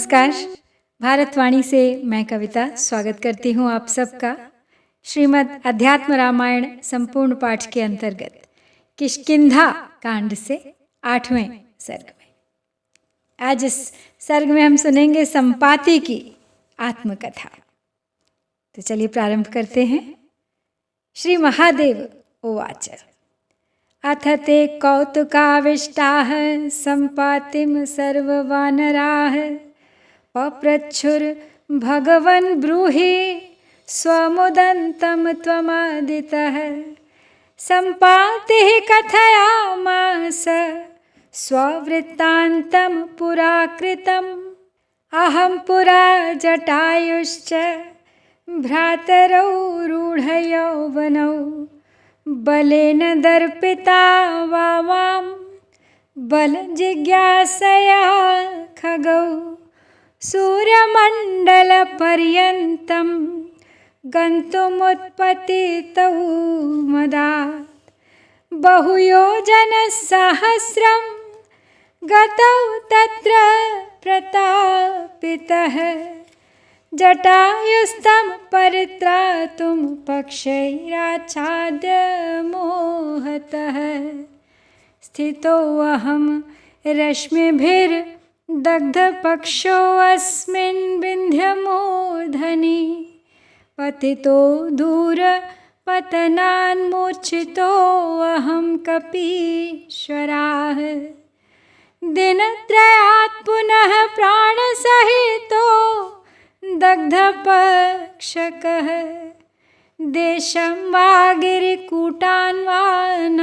नमस्कार। भारतवाणी से मैं कविता स्वागत करती हूँ आप सबका श्रीमद् अध्यात्म रामायण संपूर्ण पाठ के अंतर्गत किष्किंधा कांड से 8वें सर्ग में। आज इस सर्ग में हम सुनेंगे संपाति की आत्मकथा। तो चलिए प्रारंभ करते हैं। श्री महादेव उवाच अथ ते कौतुकाविष्टाः सम्पातिं सर्ववानराः पप्रच्छुर्भगवन् ब्रूहि स्वमुदन्तं त्वमादितः। सम्पातिः कथयामास स्ववृत्तान्तं पुरा कृतम्। अहं पुरा जटायुश्च भ्रातरौ रूढयौवनौ बलेन दर्पिता वामां बलजिज्ञासया खगौ सूर्यमण्डलपर्यन्तं गन्तुमुत्पतितौ मदात्। बहुयोजनसहस्रं गतौ तत्र प्रतापितः जटायुस्तं परित्रातुं पक्षैराच्छाद्य मोहतः। स्थितोऽहं रश्मिभिर्दग्धपक्षोऽस्मिन् विन्ध्यमूर्धनि पतितो दूरपतनान्मूर्छितोऽहं कपीश्वराः। दिनत्रयात् पुनः प्राणसहितो दग्धपक्षकः देशं वा गिरिकूटान् वा न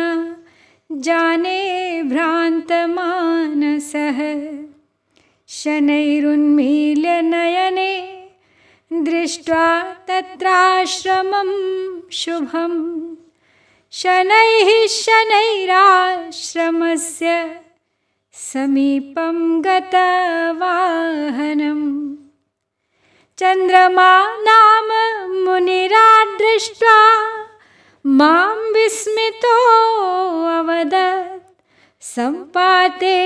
जाने भ्रान्तमानसः। शनैरुन्मील्य नयने दृष्ट्वा तत्राश्रमं शुभं शनैः शनैराश्रमस्य समीपं गतवाहनम्। चन्द्रमा नाम मुनिराट् दृष्ट्वा मां विस्मितो अवदत् सम्पाते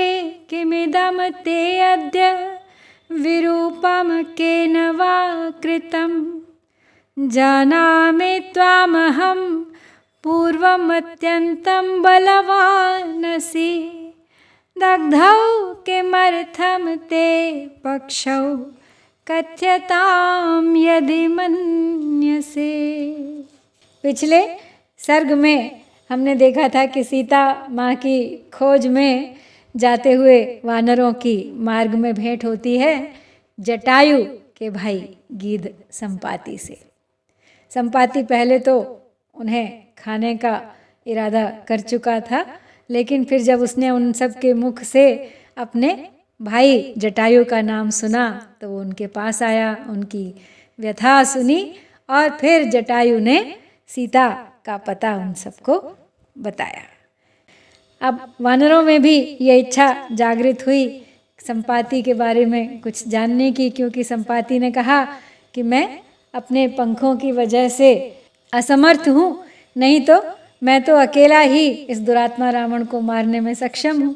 किमिदं ते अद्य विरूपं केन वा कृतं। जानामि त्वामहं पूर्वमत्यन्तं बलवानसि दग्धौ किमर्थं ते पक्षौ कथ्यताम यदि मन्यसे। पिछले सर्ग में हमने देखा था कि सीता माँ की खोज में जाते हुए वानरों की मार्ग में भेंट होती है जटायु के भाई गीध संपाति से। संपाति पहले तो उन्हें खाने का इरादा कर चुका था, लेकिन फिर जब उसने उन सब के मुख से अपने भाई जटायु का नाम सुना तो वो उनके पास आया, उनकी व्यथा सुनी और फिर जटायु ने सीता का पता उन सबको बताया। अब वानरों में भी ये इच्छा जागृत हुई संपाति के बारे में कुछ जानने की, क्योंकि संपाति ने कहा कि मैं अपने पंखों की वजह से असमर्थ हूँ, नहीं तो मैं तो अकेला ही इस दुरात्मा रावण को मारने में सक्षम हूँ।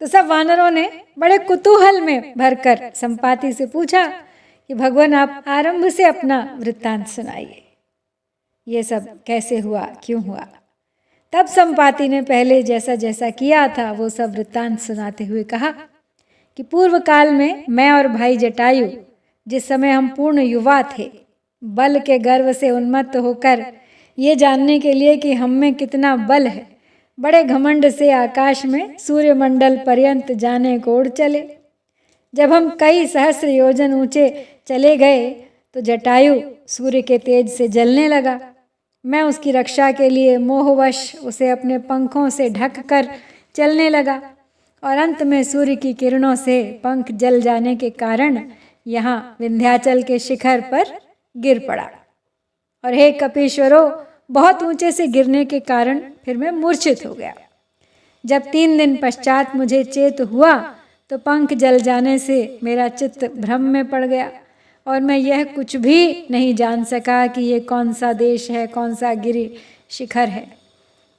तो सब वानरों ने बड़े कुतूहल में भरकर संपाति से पूछा कि भगवान आप आरंभ से अपना वृत्तांत सुनाइए, ये सब कैसे हुआ, क्यों हुआ। तब संपाति ने पहले जैसा जैसा किया था वो सब वृत्तांत सुनाते हुए कहा कि पूर्व काल में मैं और भाई जटायु जिस समय हम पूर्ण युवा थे, बल के गर्व से उन्मत्त होकर ये जानने के लिए कि हम में कितना बल है, बड़े घमंड से आकाश में सूर्यमंडल पर्यंत जाने को उड़ चले। जब हम कई सहस्र योजन ऊंचे चले गए तो जटायु सूर्य के तेज से जलने लगा। मैं उसकी रक्षा के लिए मोहवश उसे अपने पंखों से ढक कर चलने लगा और अंत में सूर्य की किरणों से पंख जल जाने के कारण यहाँ विंध्याचल के शिखर पर गिर पड़ा। और हे कपीश्वरों, बहुत ऊंचे से गिरने के कारण फिर मैं मूर्छित हो गया। जब 3 दिन पश्चात मुझे चेत हुआ तो पंख जल जाने से मेरा चित्त भ्रम में पड़ गया और मैं यह कुछ भी नहीं जान सका कि ये कौन सा देश है, कौन सा गिरि शिखर है।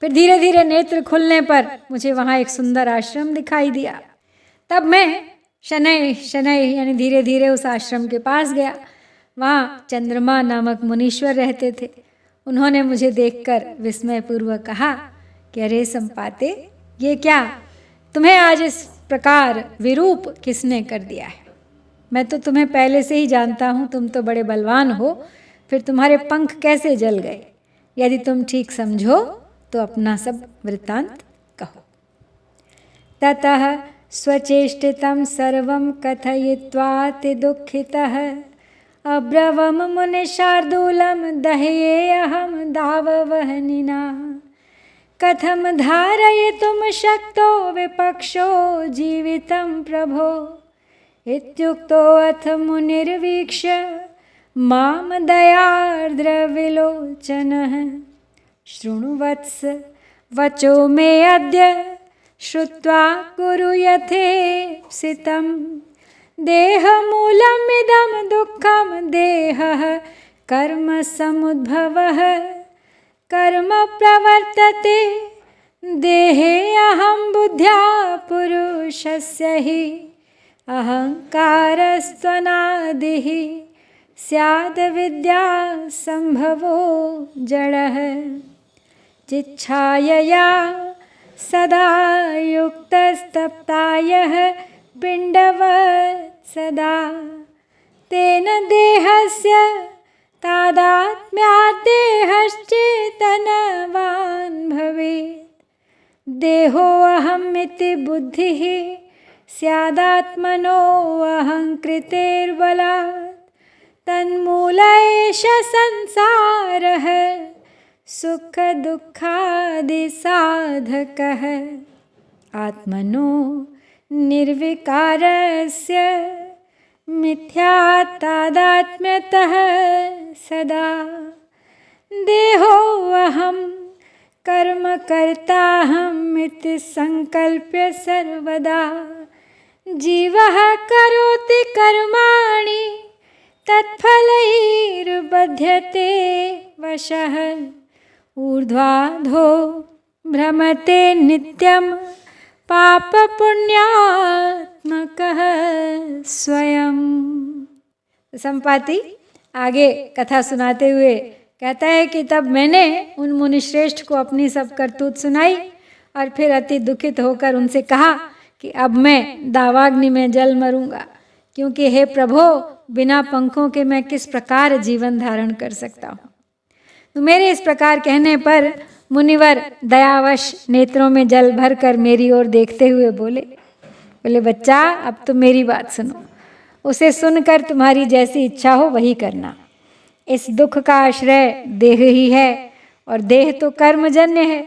फिर धीरे धीरे नेत्र खुलने पर मुझे वहाँ एक सुंदर आश्रम दिखाई दिया। तब मैं शनैः शनैः यानी धीरे धीरे उस आश्रम के पास गया। वहाँ चंद्रमा नामक मुनीश्वर रहते थे। उन्होंने मुझे देखकर विस्मयपूर्वक कहा कि अरे संपाते, ये क्या, तुम्हें आज इस प्रकार विरूप किसने कर दिया है? मैं तो तुम्हें पहले से ही जानता हूँ, तुम तो बड़े बलवान हो, फिर तुम्हारे पंख कैसे जल गए? यदि तुम ठीक समझो तो अपना सब वृत्तांत कहो। ततः स्वचेष्टितं सर्वं कथयित्वाति दुःखितः अब्रवम मुनिशार्दूलं दह्येऽहं दाववह्निना कथं धारयितुं शक्तो विपक्षो जीवितं प्रभो इत्युक्तो अथ मुनिर्वीक्ष्य मां दयार्द्रविलोचनः शृणु वत्स वचो मे अद्य श्रुत्वा कुरु यथेप्सितं देहमूलमिदं दुःखं देहः कर्म समुद्भवः कर्म प्रवर्तते देहे अहं बुद्ध्या पुरुषस्य हि अहङ्कारस्त्वनादिः स्याद् विद्या सम्भवो जडः चिच्छायया सदा युक्तस्तप्तायः पिण्डवत् सदा तेन देहस्य तादात्म्यात् देहश्चेतनवान् भवेत् देहोऽहमिति बुद्धिः स्यादात्मनो अहङ्कृतेर्बलात् तन्मूल एष संसारः सुख दुःखादिसाधकः आत्मनो निर्विकारस्य मिथ्यातादात्म्यतः सदा देहोऽहं कर्मकर्ताहमिति संकल्प्य सर्वदा जीवः करोति कर्माणि तत्फलैर्बध्यते वशः ऊर्ध्वाधो भ्रमते नित्यं पापपुण्यात्मकः स्वयं। संपाति आगे कथा सुनाते हुए कहता है कि तब मैंने उन मुनिश्रेष्ठ को अपनी सब करतूत सुनाई और फिर अति दुखित होकर उनसे कहा कि अब मैं दावाग्नि में जल मरूंगा, क्योंकि हे प्रभो, बिना पंखों के मैं किस प्रकार जीवन धारण कर सकता हूँ। तो मेरे इस प्रकार कहने पर मुनिवर दयावश नेत्रों में जल भरकर मेरी ओर देखते हुए बोले बच्चा, अब तो मेरी बात सुनो। उसे सुनकर तुम्हारी जैसी इच्छा हो वही करना। इस दुख का आश्रय देह ही है और देह तो कर्मजन्य है।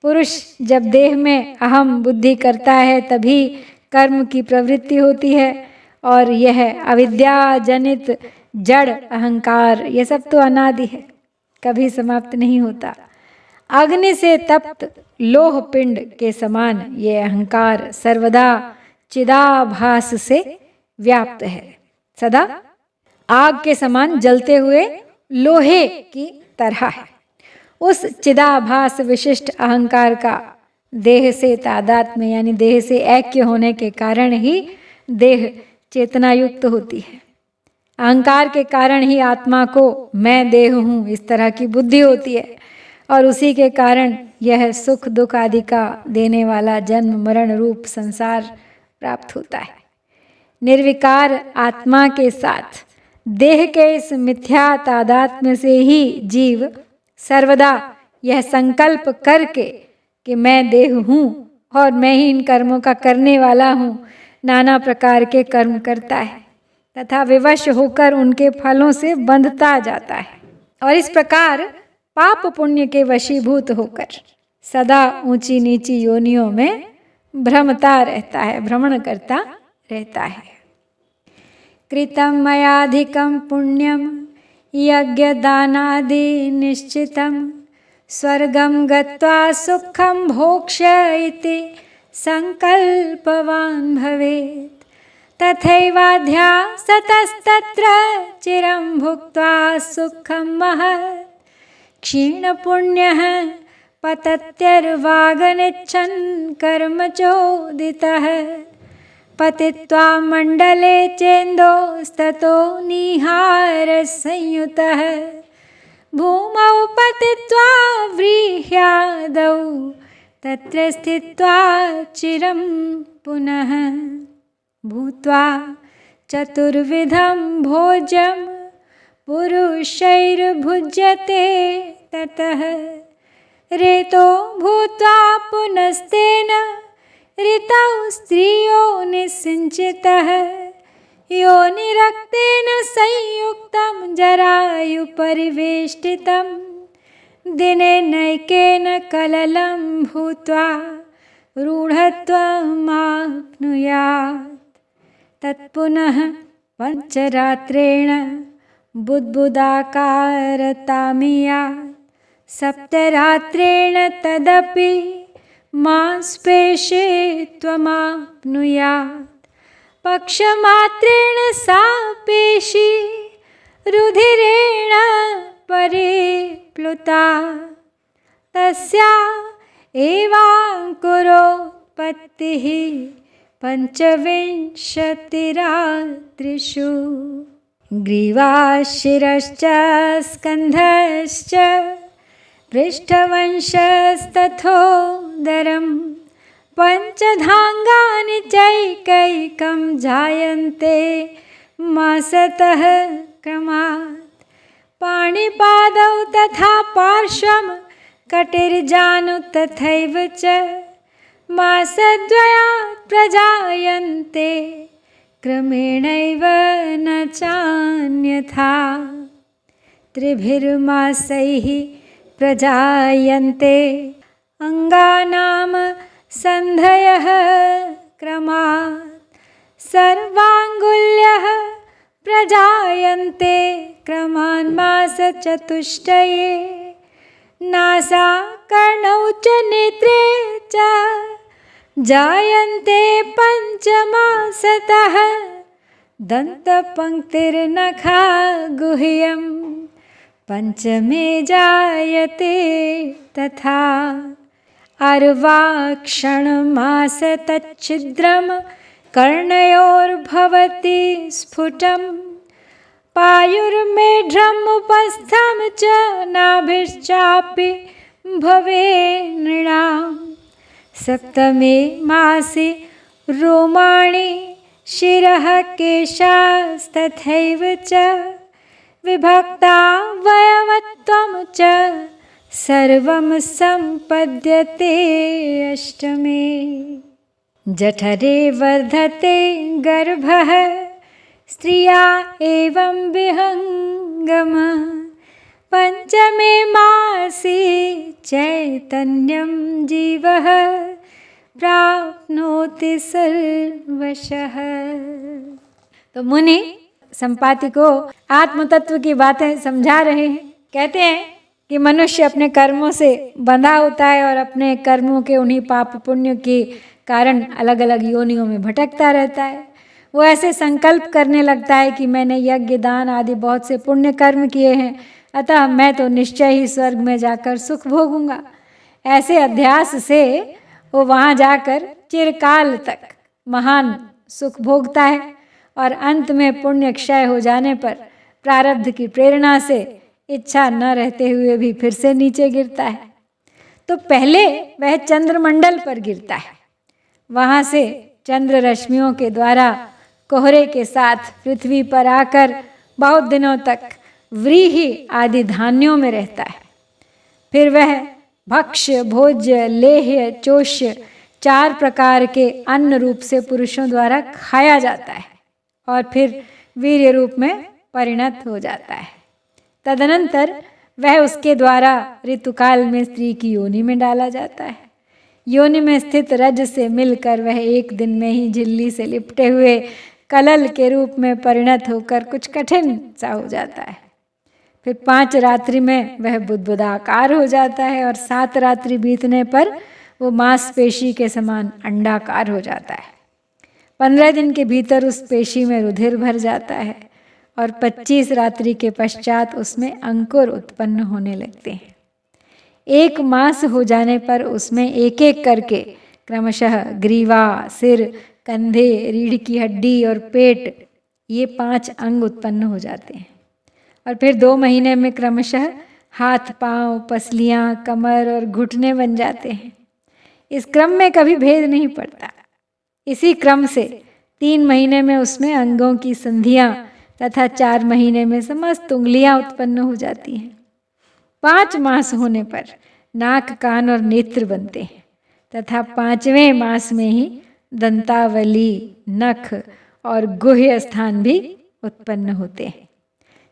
पुरुष जब देह में अहम बुद्धि करता है तभी कर्म की प्रवृत्ति होती है, और यह अविद्या जनित जड़ अहंकार ये सब तो अनादि है, कभी समाप्त नहीं होता। अग्नि से तप्त लोह पिंड के समान ये अहंकार सर्वदा चिदाभास से व्याप्त है, सदा आग के समान जलते हुए लोहे की तरह है। उस चिदाभास विशिष्ट अहंकार का देह से तादात्म्य यानी देह से ऐक्य होने के कारण ही देह चेतना युक्त होती है। अहंकार के कारण ही आत्मा को मैं देह हूँ इस तरह की बुद्धि होती है, और उसी के कारण यह सुख दुख आदि का देने वाला जन्म मरण रूप संसार प्राप्त होता है। निर्विकार आत्मा के साथ देह के इस मिथ्या तादात्म्य से ही जीव सर्वदा यह संकल्प करके कि मैं देह हूँ और मैं ही इन कर्मों का करने वाला हूँ, नाना प्रकार के कर्म करता है तथा विवश होकर उनके फलों से बंधता जाता है, और इस प्रकार पाप पुण्य के वशीभूत होकर सदा ऊंची नीची योनियों में भ्रमता रहता है, भ्रमण करता रहता है। कृतं मयाधिकं पुण्यं यज्ञदानादि निश्चितं स्वर्गं गत्वा सुखं भोक्ष्य इति संकल्पवान् भवेत् तथैवाध्यासतस्तत्र चिरं भुक्त्वा सुखं महत् क्षीणपुण्यः पतत्यर्वागनिच्छन् कर्म चोदितः पतित्वा मण्डले चेन्दोस्ततो निहार संयुतः भूमौ पतित्वा व्रीह्यादौ तत्र स्थित्वा चिरं पुनः भूत्वा चतुर्विधं भोज्यं पुरुषैर्भुज्यते ततः रेतो भूत्वा पुनस्तेन ऋतौ स्त्रियो निसिञ्चितः योनिरक्तेन संयुक्तं जरायुपरिवेष्टितं दिने नैकेन कललं भूत्वा रूढत्वमाप्नुयात् तत्पुनः पञ्चरात्रेण बुद्बुदाकारतामियात् सप्तरात्रेण तदपि मांस्पेशे त्वमाप्नुयात् पक्षमात्रेण सा पेशी रुधिरेण परिप्लुता तस्या एवाङ्कुरोत्पत्तिः पञ्चविंशतिरात्रिषु ग्रीवा शिरश्च स्कन्धश्च पृष्ठवंशस्तथोदरं पञ्चधाङ्गानि चैकैकं जायन्ते मासतः क्रमात् पाणिपादौ तथा पार्श्वं कटिर्जानु तथैव च मासद्वयात् प्रजायन्ते क्रमेणैव न चान्यथा त्रिभिर्मासैः प्रजायन्ते अङ्गानां सन्धयः क्रमात् सर्वाङ्गुल्यः प्रजायन्ते क्रमान्मासचतुष्टये नासाकर्णौ च नेत्रे च जायन्ते पञ्चमासतः दन्तपङ्क्तिर्नखा गुह्यं पञ्चमे जायते तथा अर्वाक्षणमासतच्छिद्रं कर्णयोर्भवति स्फुटं पायुर्मेढ्रमुपस्थं च नाभिश्चापि भवे नृणाम् सप्तमे मासि रोमाणि शिरः केशास्तथैव च विभक्तावयवत्वं च सर्वं सम्पद्यते अष्टमे जठरे वर्धते गर्भः स्त्रिया एवं विहङ्गम पञ्चमे मासि चैतन्यं जीवः प्राप्नोति सर्वशः। तो मुनि संपाति को आत्म तत्व की बातें समझा रहे हैं। कहते हैं कि मनुष्य अपने कर्मों से बंधा होता है और अपने कर्मों के उन्हीं पाप पुण्य के कारण अलग अलग योनियों में भटकता रहता है। वो ऐसे संकल्प करने लगता है कि मैंने यज्ञ दान आदि बहुत से पुण्य कर्म किए हैं, अतः मैं तो निश्चय ही स्वर्ग में जाकर सुख भोगूंगा। ऐसे अध्यास से वो वहाँ जाकर चिरकाल तक महान सुख भोगता है और अंत में पुण्य क्षय हो जाने पर प्रारब्ध की प्रेरणा से इच्छा न रहते हुए भी फिर से नीचे गिरता है। तो पहले वह चंद्रमंडल पर गिरता है, वहाँ से चंद्र रश्मियों के द्वारा कोहरे के साथ पृथ्वी पर आकर बहुत दिनों तक व्रीहि आदि धान्यों में रहता है। फिर वह भक्ष्य भोज्य लेह्य चोष्य 4 प्रकार के अन्न रूप से पुरुषों द्वारा खाया जाता है और फिर वीर्य रूप में परिणत हो जाता है। तदनंतर वह उसके द्वारा ऋतुकाल में स्त्री की योनि में डाला जाता है। योनि में स्थित रज से मिलकर वह एक दिन में ही झिल्ली से लिपटे हुए कलल के रूप में परिणत होकर कुछ कठिन सा हो जाता है। फिर 5 रात्रि में वह बुद्बुदाकार हो जाता है और 7 रात्रि बीतने पर वो मांसपेशी के समान अंडाकार हो जाता है। 15 दिन के भीतर उस पेशी में रुधिर भर जाता है और 25 रात्रि के पश्चात उसमें अंकुर उत्पन्न होने लगते हैं। 1 मास हो जाने पर उसमें एक एक करके क्रमशः ग्रीवा, सिर, कंधे, रीढ़ की हड्डी और पेट, ये 5 अंग उत्पन्न हो जाते हैं। और फिर 2 महीने में क्रमशः हाथ, पांव, पसलियां, कमर और घुटने बन जाते हैं। इस क्रम में कभी भेद नहीं पड़ता। इसी क्रम से 3 महीने में उसमें अंगों की संधियां तथा 4 महीने में समस्त उंगलियां उत्पन्न हो जाती हैं। 5 मास होने पर नाक, कान और नेत्र बनते हैं तथा 5वें मास में ही दंतावली, नख और गुह्य स्थान भी उत्पन्न होते हैं।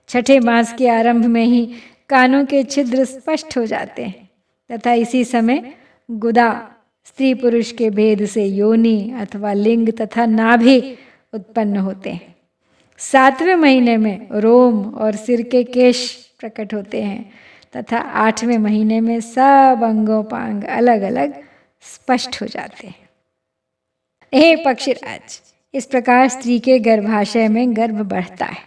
6ठे मास के आरंभ में ही कानों के छिद्र स्पष्ट हो जाते हैं तथा इसी समय गुदा, स्त्री पुरुष के भेद से योनि अथवा लिंग तथा नाभि उत्पन्न होते हैं। 7वें महीने में रोम और सिर के केश प्रकट होते हैं तथा 8वें महीने में सब अंगोपांग अलग अलग स्पष्ट हो जाते हैं। हे पक्षीराज, इस प्रकार स्त्री के गर्भाशय में गर्भ बढ़ता है।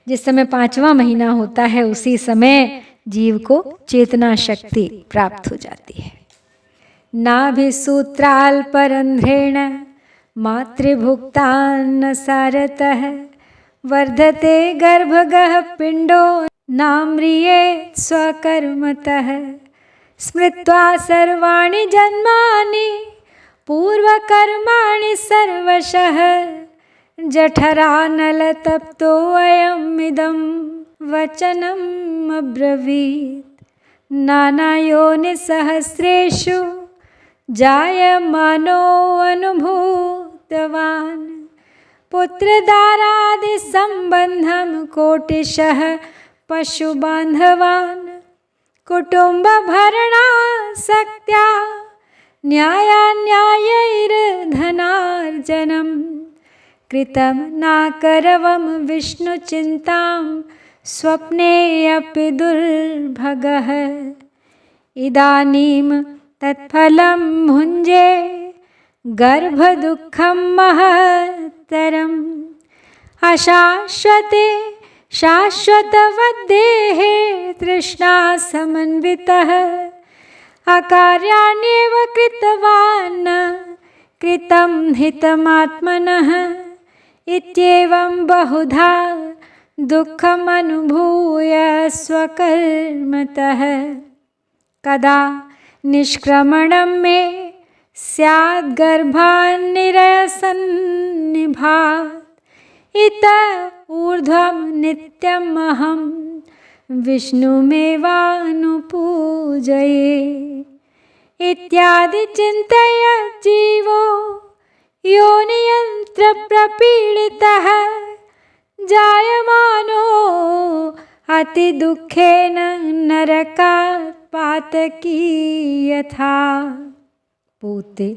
जिस समय 5वां महीना होता है उसी समय जीव को चेतना शक्ति प्राप्त हो जाती है। नाभिसूत्राल्परन्ध्रेण मातृभुक्तान्न सारतः वर्धते गर्भगः पिंडो नाम्रियेत् स्वकर्मतः स्मृत्वा सर्वाणि जन्मानि पूर्वकर्माणि सर्वशः जठरानलतप्तोऽयमिदं वचनम् अब्रवीत् नानायोनिसहस्रेषु जायमानो अनुभूतवान् पुत्रदारादिसम्बन्धं कोटिशः पशुबान्धवान् कुटुम्बभरणासक्त्या न्यायान्यायैर्धनार्जनं कृतं नाकरवं विष्णुचिन्तां स्वप्ने अपि दुर्भगः इदानीं तत्फलं भुञ्जे गर्भदुःखं महत्तरम् अशाश्वते शाश्वतवद्देहे तृष्णा समन्वितः अकार्याण्येव कृतवान् कृतं हितमात्मनः इत्येवं बहुधा दुःखमनुभूय स्वकर्मतः कदा निष्क्रमणं मे स्याद्गर्भान्निरसन्निभात् इतः ऊर्ध्वं नित्यमहं विष्णुमेवानुपूजये इत्यादि चिन्तय जीवो योनियन्त्रप्रपीडितः जायमानो अतिदुःखेन नरकात् पातकी यथा पूते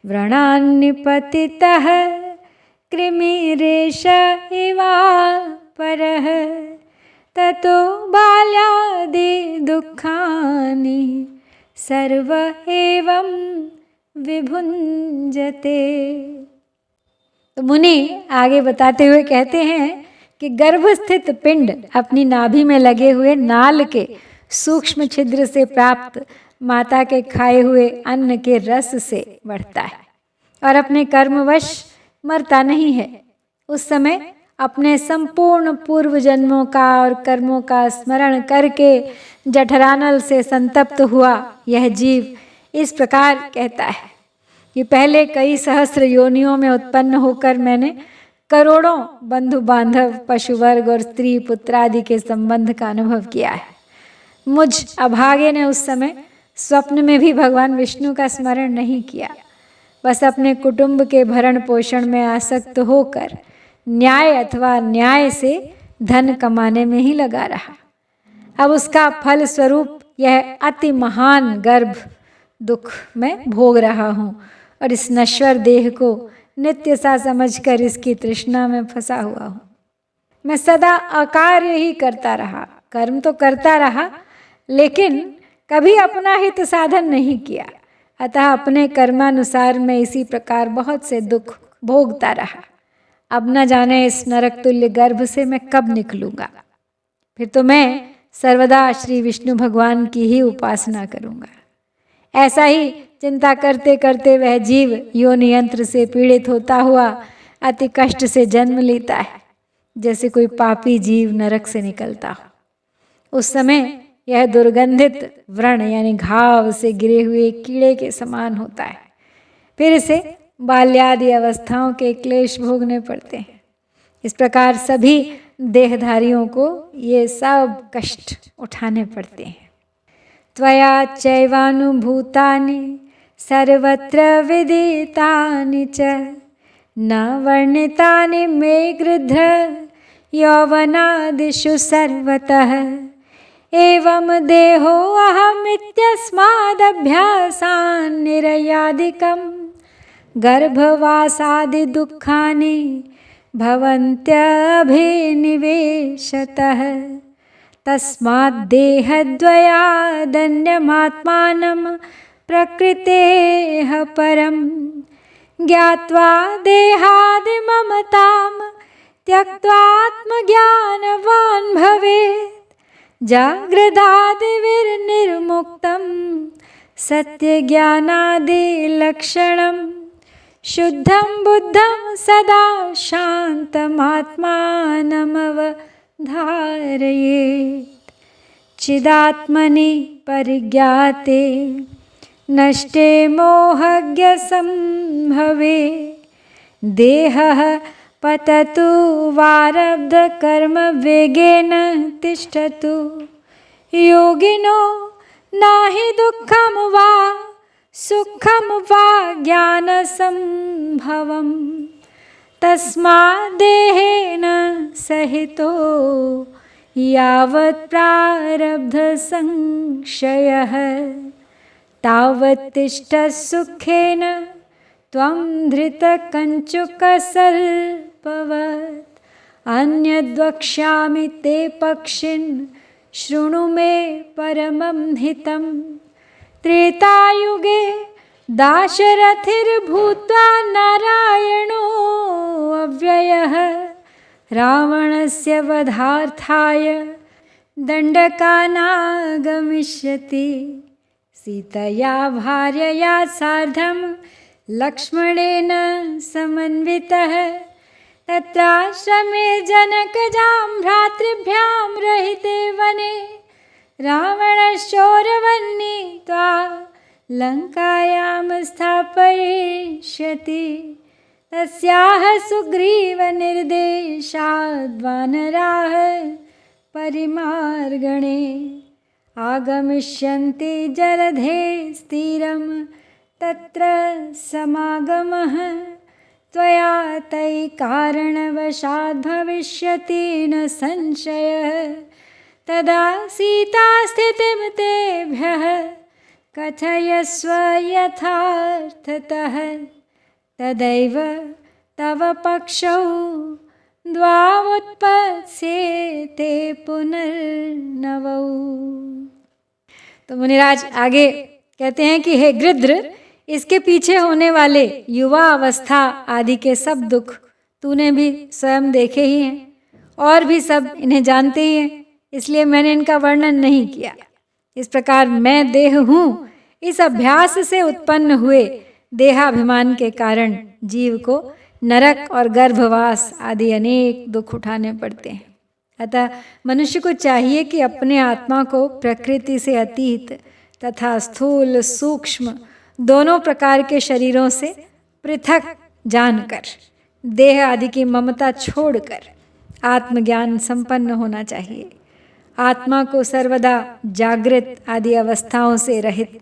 व्रणान्निपतितः कृमिरेष इवापरः ततो बाल्यादि दुःखानि सर्व एवं विभुञ्जते। तो मुनि आगे बताते हुए कहते हैं कि गर्भस्थित पिंड अपनी नाभि में लगे हुए नाल के सूक्ष्म छिद्र से प्राप्त माता के खाए हुए अन्न के रस से बढ़ता है और अपने कर्मवश मरता नहीं है। उस समय अपने संपूर्ण पूर्व जन्मों का और कर्मों का स्मरण करके जठरानल से संतप्त हुआ यह जीव इस प्रकार कहता है कि पहले कई सहस्र योनियों में उत्पन्न होकर मैंने करोड़ों बंधु बांधव, पशुवर्ग और स्त्री पुत्र आदि के संबंध का अनुभव किया है। मुझ अभागे ने उस समय स्वप्न में भी भगवान विष्णु का स्मरण नहीं किया, बस अपने कुटुंब के भरण पोषण में आसक्त होकर न्याय अथवा न्याय से धन कमाने में ही लगा रहा। अब उसका फल स्वरूप यह अति महान गर्भ दुख में भोग रहा हूँ और इस नश्वर देह को नित्य सा समझकर इसकी तृष्णा में फंसा हुआ हूँ। मैं सदा अकार्य ही करता रहा, कर्म तो करता रहा लेकिन कभी अपना हित साधन नहीं किया, अतः अपने कर्मानुसार मैं इसी प्रकार बहुत से दुख भोगता रहा। अब न जाने इस नरक तुल्य गर्भ से मैं कब निकलूंगा, फिर तो मैं सर्वदा श्री विष्णु भगवान की ही उपासना करूंगा। ऐसा ही चिंता करते करते वह जीव योनि यंत्र से पीड़ित होता हुआ अति कष्ट से जन्म लेता है, जैसे कोई पापी जीव नरक से निकलता हो। उस समय यह दुर्गंधित व्रण यानी घाव से गिरे हुए कीड़े के समान होता है। फिर इसे बाल्यादि अवस्थाओं के क्लेश भोगने पड़ते हैं। इस प्रकार सभी देहधारियों को ये सब कष्ट उठाने पड़ते हैं। त्वया चैवानुभूतानि सर्वत्र विदितानि च न वर्णितानि मे गृध्र यौवनादिषु सर्वतः एवं देहो अहमित्यस्मादभ्यासान्निरयादिकं गर्भवासादिदुःखानि भवन्त्यभिनिवेशतः तस्माद्देहद्वयादन्यमात्मानं प्रकृतेः परं ज्ञात्वा देहादिममतां त्यक्त्वात्मज्ञानवान् भवेत् जाग्रदादिविर्निर्मुक्तं सत्यज्ञानादिलक्षणं शुद्धं बुद्धं सदा शान्तमात्मानमवधारयेत् चिदात्मनि परिज्ञाते नष्टे मोहज्ञसंभवे देहः पततु वारब्धकर्म वेगेन तिष्ठतु योगिनो नाहि दुःखं वा सुखं वा ज्ञानसंभवं तस्माद्देहेन सहितो यावत् प्रारब्धसंक्षयः तावत् तिष्ठः सुखेन त्वं धृतकञ्चुकसर्पवत् अन्यद्वक्ष्यामि ते पक्षिन् शृणु मे परमं हितं त्रेतायुगे दाशरथिर्भूत्वा नारायणो अव्ययः रावणस्य वधार्थाय दण्डकानागमिष्यति सीतया भार्यया सार्धं लक्ष्मणेन समन्वितः तत्राश्रमे जनकजां भ्रातृभ्यां रहिते वने रावणश्चोरवह्नित्वा लङ्कायां स्थापयिष्यति तस्याः सुग्रीवनिर्देशाद् वानराः परिमार्गणे आगमिष्यन्ति जलधे स्थिरं तत्र समागमः त्वया तैः कारणवशात् भविष्यति न संशयः तदा सीतास्थितिं तेभ्यः कथयस्व यथार्थतः तदैव तव पक्षौ द्वावुत्पत्स्येते पुनर्नवौ। तो मुनिराज आगे कहते हैं कि हे गृध्र, इसके पीछे होने वाले युवा अवस्था आदि के सब दुख तूने भी स्वयं देखे ही हैं और भी सब इन्हें जानते ही हैं, इसलिए मैंने इनका वर्णन नहीं किया। इस प्रकार मैं देह हूँ, इस अभ्यास से उत्पन्न हुए देहाभिमान के कारण जीव को नरक और गर्भवास आदि अनेक दुख उठाने पड़ते हैं। अतः मनुष्य को चाहिए कि अपने आत्मा को प्रकृति से अतीत तथा स्थूल सूक्ष्म दोनों प्रकार के शरीरों से पृथक जानकर देह आदि की ममता छोड़कर आत्मज्ञान संपन्न होना चाहिए। आत्मा को सर्वदा जागृत आदि अवस्थाओं से रहित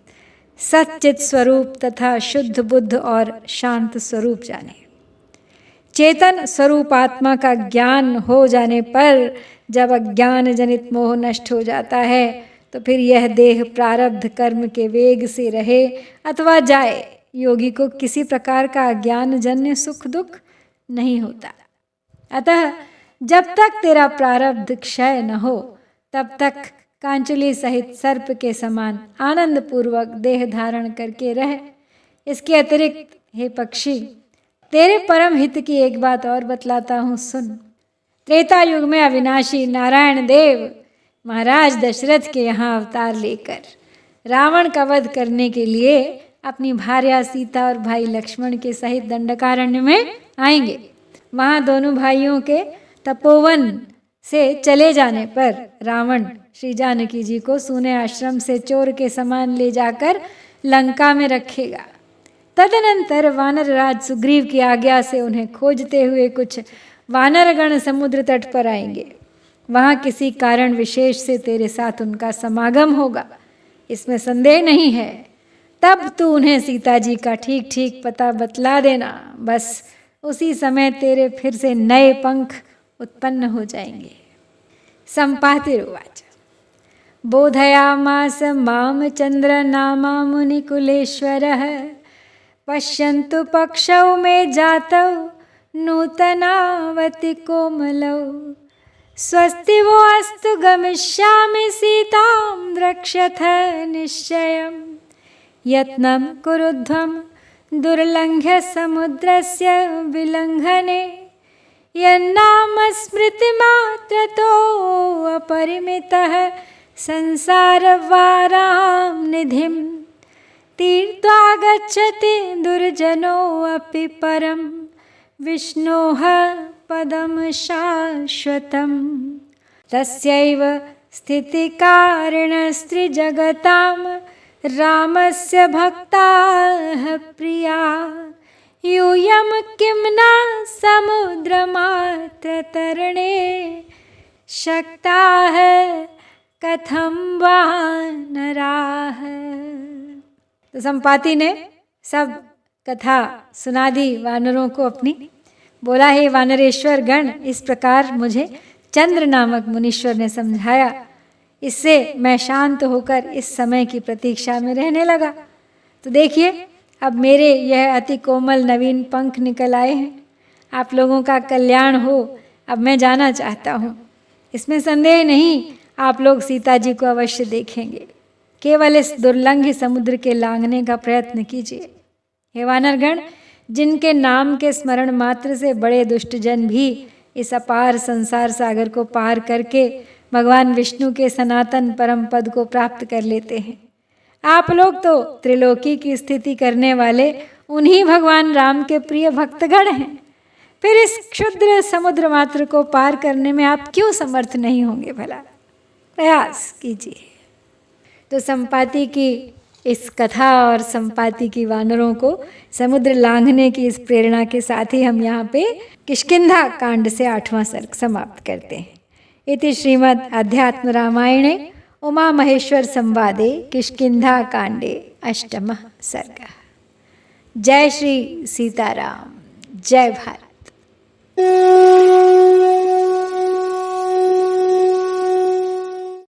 सच्चित स्वरूप तथा शुद्ध बुद्ध और शांत स्वरूप जाने। चेतन स्वरूप आत्मा का ज्ञान हो जाने पर जब अज्ञान जनित मोह नष्ट हो जाता है तो फिर यह देह प्रारब्ध कर्म के वेग से रहे अथवा जाए, योगी को किसी प्रकार का अज्ञान जन्य सुख दुख नहीं होता। अतः जब तक तेरा प्रारब्ध क्षय न हो तब तक कांचुली सहित सर्प के समान आनंद पूर्वक देह धारण करके रह। इसके अतिरिक्त हे पक्षी, तेरे परम हित की एक बात और बतलाता हूँ, सुन। त्रेता युग में अविनाशी नारायण देव महाराज दशरथ के यहाँ अवतार लेकर रावण का वध करने के लिए अपनी भार्या सीता और भाई लक्ष्मण के सहित दंडकारण्य में आएंगे। वहाँ दोनों भाइयों के तपोवन से चले जाने पर रावण श्री जानकी जी को सूने आश्रम से चोर के समान ले जाकर लंका में रखेगा। तदनंतर वानर राज सुग्रीव की आज्ञा से उन्हें खोजते हुए कुछ वानरगण समुद्र तट पर आएंगे। वहाँ किसी कारण विशेष से तेरे साथ उनका समागम होगा, इसमें संदेह नहीं है। तब तू उन्हें सीता जी का ठीक ठीक पता बतला देना। बस उसी समय तेरे फिर से नए पंख उत्पन्न हो जाएंगे। सम्पातिरुवाच बोधयामास माम चंद्र नामा मुनिकुलेश्वरः पश्यन्तु पक्षौ मे जातौ नूतनावति कोमलौ स्वस्ति वो अस्तु गमिष्यामि सीतां द्रक्ष्यथ निश्चयम् यत्नं कुरुध्वं दुर्लङ्घ्य समुद्रस्य विलङ्घने यन्नाम स्मृतिमात्रतो अपरिमितः संसारवारां निधिं तीर्त्वा गच्छति दुर्जनोऽपि परं विष्णोः पदं शाश्वतम् तस्यैव स्थितिकारणस्त्रिजगतां रामस्य भक्ताः प्रिया यूयं किं न समुद्रमात्रतरणे शक्ताः कथं वानराः। तो संपाति ने सब कथा सुना दी वानरों को अपनी। बोला, हे वानरेश्वर गण, इस प्रकार मुझे चंद्र नामक मुनीश्वर ने समझाया, इससे मैं शांत होकर इस समय की प्रतीक्षा में रहने लगा। तो देखिए, अब मेरे यह अति कोमल नवीन पंख निकल आए हैं। आप लोगों का कल्याण हो। अब मैं जाना चाहता हूँ, इसमें संदेह नहीं, आप लोग सीता जी को अवश्य देखेंगे। केवल इस दुर्लंघ समुद्र के लांघने का प्रयत्न कीजिए। हे वानरगण, जिनके नाम के स्मरण मात्र से बड़े दुष्टजन भी इस अपार संसार सागर को पार करके भगवान विष्णु के सनातन परम पद को प्राप्त कर लेते हैं, आप लोग तो त्रिलोकी की स्थिति करने वाले उन्हीं भगवान राम के प्रिय भक्तगण हैं। फिर इस क्षुद्र समुद्र मात्र को पार करने में आप क्यों समर्थ नहीं होंगे? भला प्रयास कीजिए। तो संपाति की इस कथा और संपाति की वानरों को समुद्र लांघने की इस प्रेरणा के साथ ही हम यहाँ पे किष्किंधा कांड से 8वां सर्ग समाप्त करते हैं। इति श्रीमद् अध्यात्म रामायणे उमा महेश्वर संवादे किष्किंधा कांडे 8वां सर्ग। जय श्री सीताराम, जय भारत।